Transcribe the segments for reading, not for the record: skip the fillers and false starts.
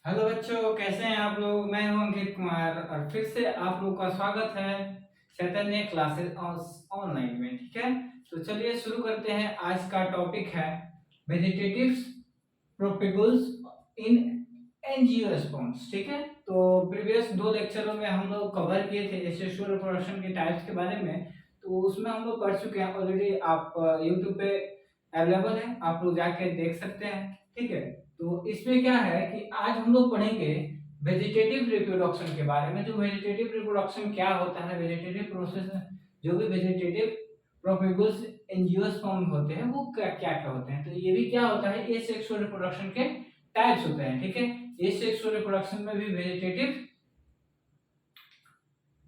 Hello बच्चों, कैसे हैं आप लोग। मैं हूं अंकित कुमार और फिर से आप लोग का स्वागत है चैतन्य क्लासेस ऑनलाइन में। ठीक है, तो चलिए शुरू करते हैं। आज का टॉपिक है वेजिटेटिव्स प्रोपेगुल्स इन एंजियोस्पर्म्स। ठीक है, तो प्रीवियस दो लेक्चरों में हम लोग कवर किए थे एसेक्सुअल रिप्रोडक्शन के टाइप्स के बारे में। तो उसमें हम लोग पढ़ चुके हैं ऑलरेडी। आप यूट्यूब पे अवेलेबल है, आप लोग जाके देख सकते हैं। ठीक है, तो इसमें क्या है कि आज हम लोग पढ़ेंगे वेजिटेटिव रिप्रोडक्शन के बारे में। जो वेजिटेटिव रिप्रोडक्शन क्या होता है, वेजिटेटिव प्रोसेस, जो भी वेजिटेटिव प्रोपेगुल्स एंजियोस्पर्म होते हैं वो क्या क्या क्या होते हैं। तो ये भी क्या होता है, एसेक्सुअल रिप्रोडक्शन के टाइप्स होते हैं। ठीक है, एसेक्सुअल रिप्रोडक्शन में भी वेजिटेटिव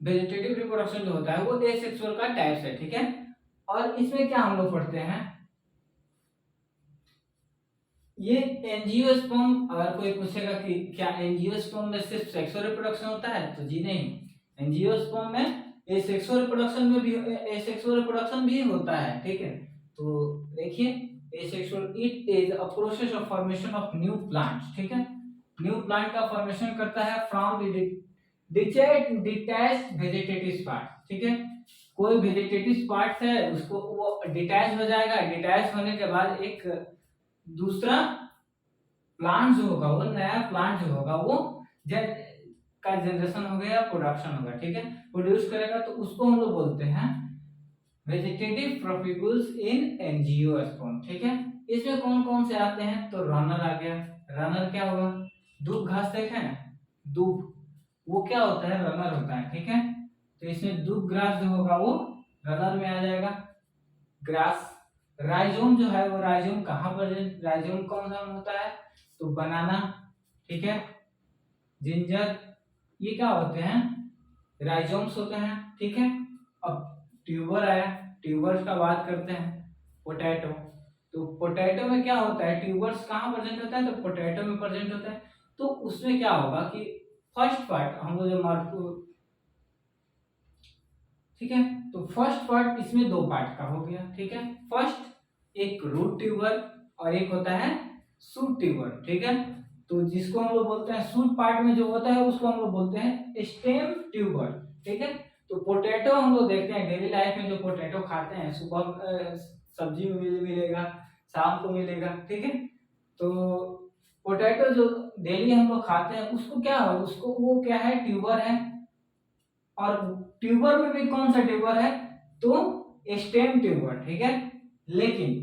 वेजिटेटिव रिप्रोडक्शन जो होता है वो एसेक्सुअल का टाइप्स है। ठीक है, और इसमें क्या हम लोग पढ़ते हैं, ये एंजियोस्पर्म। अगर कोई पूछेगा कि क्या एंजियोस्पर्म में सिर्फ सेक्सुअल रिप्रोडक्शन होता है, तो जी नहीं। एंजियोस्पर्म में एसेक्सुअल रिप्रोडक्शन में भी एसेक्सुअल रिप्रोडक्शन भी होता है। ठीक है, तो देखिए, asexual it is a process of formation of new plants. ठीक है, न्यू प्लांट का फॉर्मेशन करता है from the detached vegetative part. ठीक है, कोई वेजिटेटिव पार्ट है उसको वो डिटैच हो जाएगा। डिटैच होने के बाद एक दूसरा प्लांट जो होगा, वो नया प्लांट जो होगा वो जन का जनरेशन हो गया, प्रोडक्शन होगा। ठीक है, प्रोड्यूस करेगा, तो उसको हम लोग बोलते हैं वेजिटेटिव प्रोपिगुल्स इन एंजियोस्पर्म। ठीक है, इसमें कौन कौन से आते हैं, तो रनर आ गया। रनर क्या होगा, दूब घास देखे ना, दूब, वो क्या होता है, रनर होता है। ठीक है, तो इसमें दूब ग्रास जो होगा वो रनर में आ जाएगा। ग्रास, राइजोम जो है वो राइजोम कहाँ पर, राइजोम कौन सा होता है, तो बनाना। ठीक है, जिंजर, ये क्या होते हैं, राइजोम्स होते हैं। ठीक है, अब ट्यूबर आया, ट्यूबर्स का बात करते हैं। पोटैटो, तो पोटैटो में क्या होता है, ट्यूबर्स कहाँ प्रेजेंट होता है, तो पोटैटो में प्रेजेंट होता है। तो उसमें क्या होगा कि फर्स्ट पार्ट हम लोग जो मार्को, ठीक है, तो फर्स्ट पार्ट इसमें दो पार्ट का हो गया। ठीक है, फर्स्ट एक रूट ट्यूबर और एक होता है शूट ट्यूबर। ठीक है, तो जिसको हम लोग बोलते हैं शूट पार्ट में जो होता है उसको हम लोग बोलते हैं स्टेम ट्यूबर। ठीक है, तो पोटैटो हम लोग देखते हैं डेली लाइफ में, जो पोटैटो खाते हैं सुबह सब्जी में मिलेगा, शाम को मिलेगा। ठीक है, तो पोटैटो जो डेली हम लोग खाते हैं उसको क्या है, उसको वो क्या है, ट्यूबर है। और ट्यूबर में भी कौन सा ट्यूबर है, तो स्टेम ट्यूबर। ठीक है, लेकिन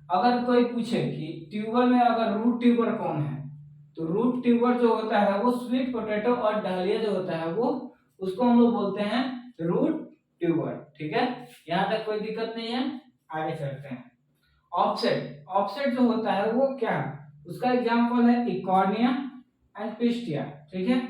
अगर कोई पूछे कि ट्यूबर में अगर रूट ट्यूबर कौन है, तो रूट ट्यूबर जो होता है वो स्वीट पोटैटो और डहलिया जो होता है वो, उसको हम लोग बोलते हैं रूट ट्यूबर। ठीक है, यहां तक कोई दिक्कत नहीं है, आगे चलते हैं। ऑफसेट, ऑफसेट जो होता है वो क्या है, उसका एग्जांपल है इकॉर्निया एंड पिस्टिया। ठीक है,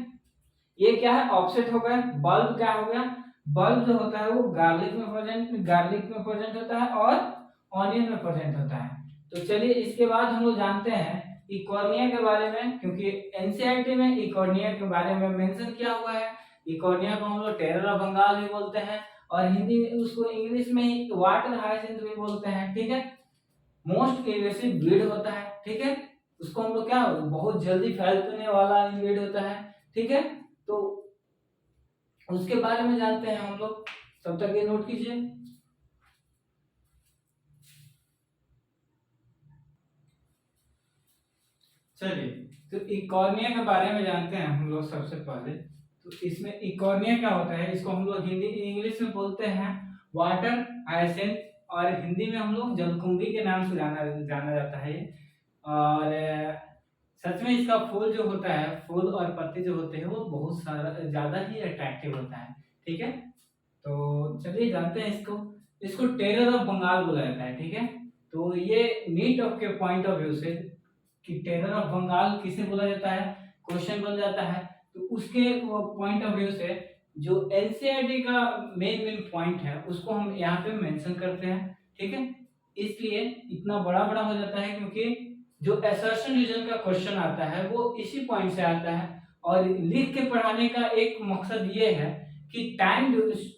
ये क्या है, ऑफसेट हो गया। बल्ब क्या हो गया, बल्ब जो होता है वो गार्लिक में प्रेजेंट होता है और ऑनियन में प्रेजेंट होता है। तो चलिए इसके बाद हम लोग जानते हैं इकोर्निया के बारे में, क्योंकि एनसीईआरटी में इकोर्निया के बारे में मेंशन किया हुआ है। इकोर्निया को हम लोग टेरर ऑफ बंगाल भी बोलते हैं, और हिंदी में उसको इंग्लिश में ही वाटर हाइसिंथ भी बोलते हैं। ठीक है, मोस्ट इन्वेसिव ब्रीड होता है। ठीक है, उसको हम लोग क्या, बहुत जल्दी फैलने वाला ब्रीड होता है। ठीक है, तो उसके बारे में जानते हैं हम लोग, तब तक ये नोट कीजिए। चलिए, तो इकॉर्निया के बारे में जानते हैं हम लोग सबसे पहले। तो इसमें इकॉर्निया क्या होता है, इसको हम लोग हिंदी इंग्लिश में बोलते हैं वाटर हाइसेंथ, और हिंदी में हम लोग जलकुंभी के नाम से जाना जाना जाता है ये। और सच में इसका फूल जो होता है, फूल और पत्ते जो होते हैं वो बहुत सारा ज्यादा ही अट्रैक्टिव होता है। ठीक है, तो चलिए जानते हैं इसको। इसको टेरर ऑफ बंगाल बोला जाता है। ठीक है, तो ये नीट ऑफ के पॉइंट ऑफ व्यू से कि टेरर ऑफ बंगाल किसे बोला जाता है, क्वेश्चन बन जाता है। तो उसके पॉइंट ऑफ व्यू से जो एनसीईआरटी का मेन मेन पॉइंट है उसको हम यहाँ पे मेंशन करते हैं। ठीक है, इसलिए इतना बड़ा बड़ा हो जाता है, क्योंकि जो असर्शन रीजन का क्वेश्चन आता है वो इसी पॉइंट से आता है। और लिख के पढ़ाने का एक मकसद ये है कि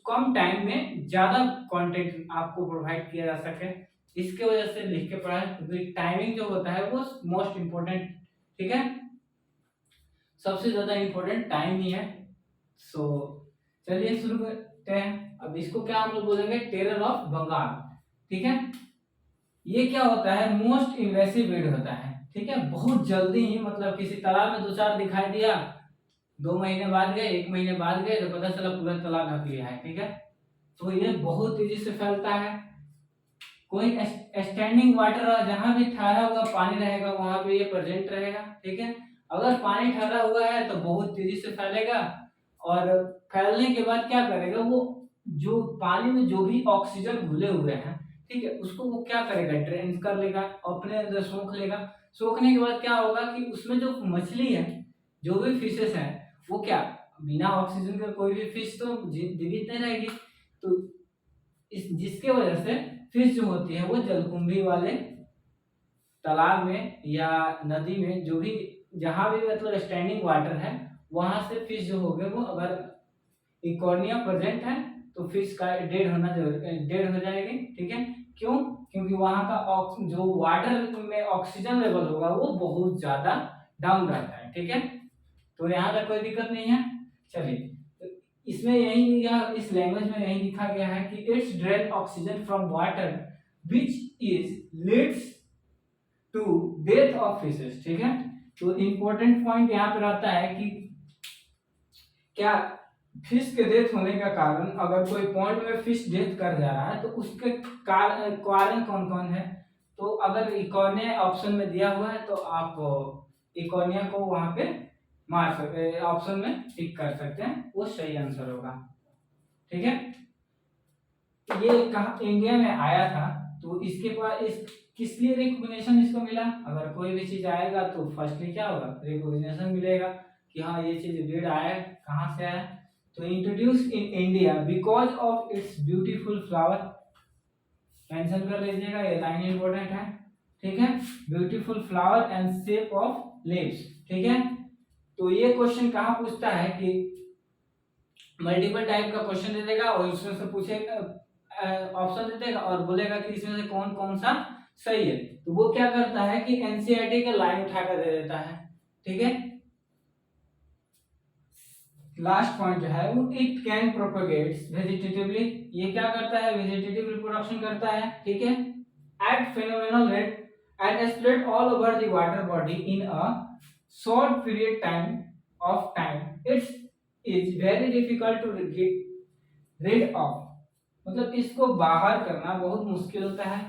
कम टाइम में ज्यादा कंटेंट आपको प्रोवाइड किया जा सके, इसके वजह से लिख के पढ़ाएं, क्योंकि टाइमिंग जो होता है वो मोस्ट इम्पोर्टेंट। ठीक है, सबसे ज्यादा इम्पोर्टेंट टाइम ही है। सो चलिए शुरू करते हैं। अब इसको क्या हम लोग बोलेंगे, टेरर ऑफ बंगाल। ठीक है, ये क्या होता है, मोस्ट इन्वेसिव वीड होता है। ठीक है, बहुत जल्दी ही, मतलब किसी तालाब में दो चार दिखाई दिया, 2 महीने बाद गए, 1 महीने बाद गए, तो पता चला पूरा तालाब ढक लिया है। ठीक है, तो ये बहुत तेजी से फैलता है। कोई स्टैंडिंग वाटर, जहां भी ठहरा हुआ पानी रहेगा वहां पे ये प्रेजेंट रहेगा। ठीक है, अगर पानी ठहरा हुआ है तो बहुत तेजी से फैलेगा, और फैलने के बाद क्या करेगा, वो जो पानी में जो भी ऑक्सीजन घुले हुए हैं, ठीक है, उसको वो क्या करेगा, ड्रेन कर लेगा, अपने अंदर सोख लेगा। सोखने के बाद क्या होगा कि उसमें जो मछली है, जो भी फिशेस है, वो क्या, बिना ऑक्सीजन के कोई भी फिश तो जीवित नहीं रहेगी। तो इस जिसके वजह से फिश जो होती है वो जलकुंभी वाले तालाब में या नदी में, जो भी जहां भी मतलब स्टैंडिंग वाटर है, वहां से फिश जो हो गए, वो अगर इकोनिया प्रेजेंट है तो फिश का डेड हो जाएगी। ठीक है, क्यों, क्योंकि वहां का जो वाटर में ऑक्सीजन लेवल होगा वो बहुत ज्यादा डाउन रहता है। ठीक है, तो यहाँ तक कोई दिक्कत नहीं है। चलिए, तो इसमें यही लिखा, इस लैंग्वेज में यही लिखा गया है कि it's drain oxygen from water which is leads to death of fishes. ठीक है, तो इंपॉर्टेंट पॉइंट यहाँ पे रहता है कि क्या फिश के डेथ होने का कारण, अगर कोई पॉइंट में फिश डेथ कर जा रहा है तो उसके कारण कौन कौन है। तो अगर इकोनिया ऑप्शन में दिया हुआ है तो आप इकोनिया को वहां पे मार सकते, ऑप्शन में टिक कर सकते हैं, वो सही आंसर होगा। ठीक है, ये कहा इंडिया में आया था, तो इसके पास इस किस लिए रिकॉग्निशन इसको मिला। अगर कोई भी चीज आएगा तो फर्स्टली क्या होगा, रिकॉग्निशन मिलेगा कि हाँ ये चीज वीड आया, कहाँ से आया। तो introduce in India because of its beautiful flower, mention कर लीजिएगा, ये लाइन इंपॉर्टेंट है। ठीक है, beautiful flower and shape of leaves. ठीक है, तो ये क्वेश्चन कहाँ पूछता है कि मल्टीपल टाइप का क्वेश्चन दे देगा और उसमें से पूछेगा, ऑप्शन दे देगा और बोलेगा कि इसमें से कौन कौन सा सही है। तो वो क्या करता है कि एनसीईआरटी का लाइन उठाकर दे देता है। ठीक है, लास्ट पॉइंट जो है वो इट कैन प्रोपेगेट्स वेजिटेटिवली, ये क्या करता है, वेजिटेटिव रिप्रोडक्शन करता है। ठीक है, at phenomenal rate and spread all over the water body in a short period time of time. It's is very difficult to get rid of, मतलब इसको बाहर करना बहुत मुश्किल होता है।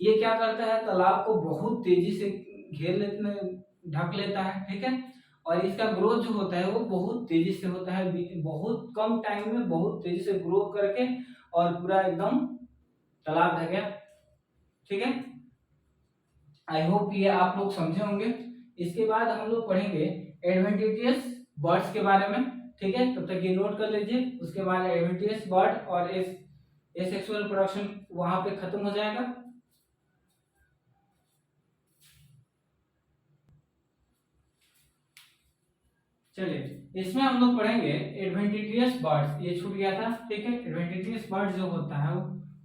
ये क्या करता है, तालाब को बहुत तेजी से घेर लेते, ढक लेता है। ठीक है, और इसका ग्रोथ जो होता है वो बहुत तेजी से होता है, बहुत कम टाइम में बहुत तेजी से ग्रो करके और पूरा एकदम तालाब ढक गया। ठीक है, आई होप ये आप लोग समझे होंगे। इसके बाद हम लोग पढ़ेंगे एडवेंटिशियस बर्ड्स के बारे में। ठीक है, तब तक ये नोट कर लीजिए। उसके बाद एडवेंटिशियस बर्ड और एसेक्सुअल प्रोडक्शन वहां पे खत्म हो जाएगा। चलिए, इसमें हम लोग पढ़ेंगे एडवेंटिशियस बर्ड्स, ये छूट गया था। ठीक है, एडवेंटिशियस बर्ड जो होता है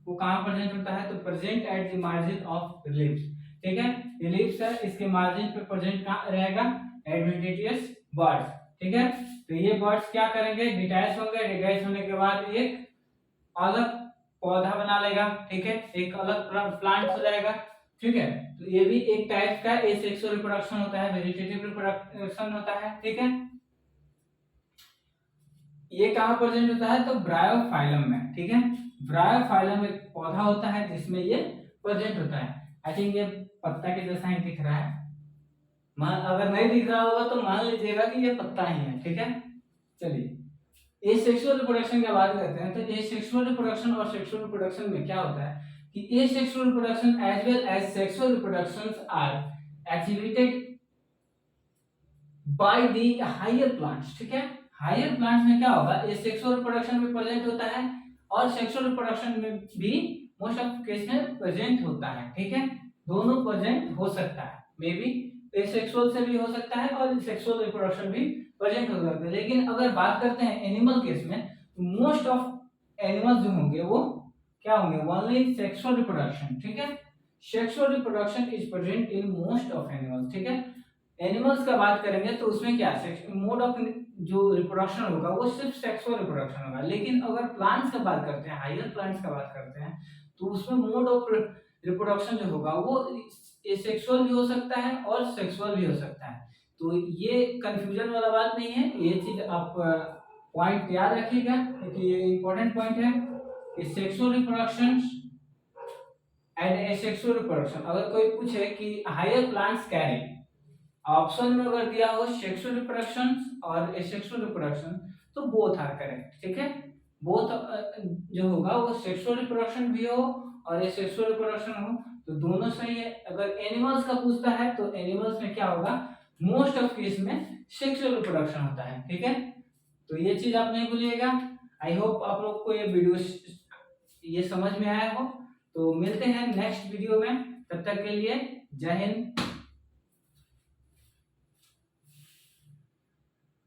वो कहाँ प्रेजेंट होता है, तो present at the margin of reliefs. ठीक है, रिलीफ्स है, इसके मार्जिन पे प्रेजेंट कहाँ रहेगा, एडवेंटिशियस बर्ड्स। ठीक है, तो ये बर्ड्स क्या करेंगे, डिटैच होंगे, डिटैच होने के बाद एक अलग पौधा बना लेगा। ठीक है, एक अलग प्लांट हो जाएगा। ठीक है, तो ये भी एक टाइप का एसेक्सुअल रिप्रोडक्शन होता है, वेजिटेटिव रिप्रोडक्शन होता है। ठीक है, ये कहाँ प्रेजेंट होता है, तो ब्रायोफाइलम में। ठीक है, ब्रायोफाइलम एक पौधा होता है जिसमें ये प्रेजेंट होता है। आई थिंक ये पत्ता के जैसा ही दिख रहा है, अगर नहीं दिख रहा होगा तो मान लीजिएगा कि ये पत्ता ही है। ठीक है, चलिए एसेक्सुअल रिप्रोडक्शन की बात करते हैं। तो एसेक्सुअल रिप्रोडक्शन और सेक्सुअल रिप्रोडक्शन में क्या होता है कि asexual reproduction as well as sexual reproductions are activated by the higher plants. ठीक है, हायर प्लांट्स में क्या होगा, एसेक्सुअल रिप्रोडक्शन में प्रेजेंट होता है और सेक्सुअल रिप्रोडक्शन में भी मोस्ट ऑफ केस में प्रेजेंट होता है। ठीक है, दोनों प्रेजेंट हो सकता है, मे बी एसेक्सुअल से भी हो सकता है और सेक्सुअल रिप्रोडक्शन भी प्रेजेंट हो सकता है। लेकिन अगर बात करते हैं एनिमल केस में, मोस्ट ऑफ एनिमल्स जो होंगे वो क्या होंगे, ओनली सेक्सुअल रिप्रोडक्शन। ठीक है, sexual reproduction is present in most of animals. ठीक है, एनिमल्स का बात करेंगे तो उसमें क्या मोड ऑफ जो रिप्रोडक्शन होगा वो सिर्फ सेक्सुअल रिप्रोडक्शन होगा। लेकिन अगर प्लांट्स का बात करते हैं, हायर प्लांट्स का बात करते हैं, तो उसमें मोड ऑफ रिप्रोडक्शन जो होगा वो एसेक्सुअल भी हो सकता है और सेक्सुअल भी हो सकता है। तो ये कंफ्यूजन वाला बात नहीं है, ये चीज आप पॉइंट याद रखिएगा क्योंकि ये इंपॉर्टेंट पॉइंट है कि sexual reproduction and asexual reproduction. अगर कोई पूछे कि हायर प्लांट्स कैरी, ऑप्शन में अगर दिया हो सेक्सुअल रिप्रोडक्शन और एसेक्सुअल रिप्रोडक्शन, तो बोथ आर करेक्ट। ठीक है, बोथ जो होगा वो सेक्सुअल रिप्रोडक्शन भी हो और एसेक्सुअल रिप्रोडक्शन हो, तो दोनों सही है। अगर एनिमल्स का पूछता है तो एनिमल्स में क्या होगा, मोस्ट ऑफ केस में सेक्सुअल रिप्रोडक्शन होता है। ठीक है, तो ये चीज आप नहीं भूलिएगा। आई होप आप लोग को ये वीडियो ये समझ में आया हो। तो मिलते हैं नेक्स्ट वीडियो में, तब तक के लिए जय हिंद।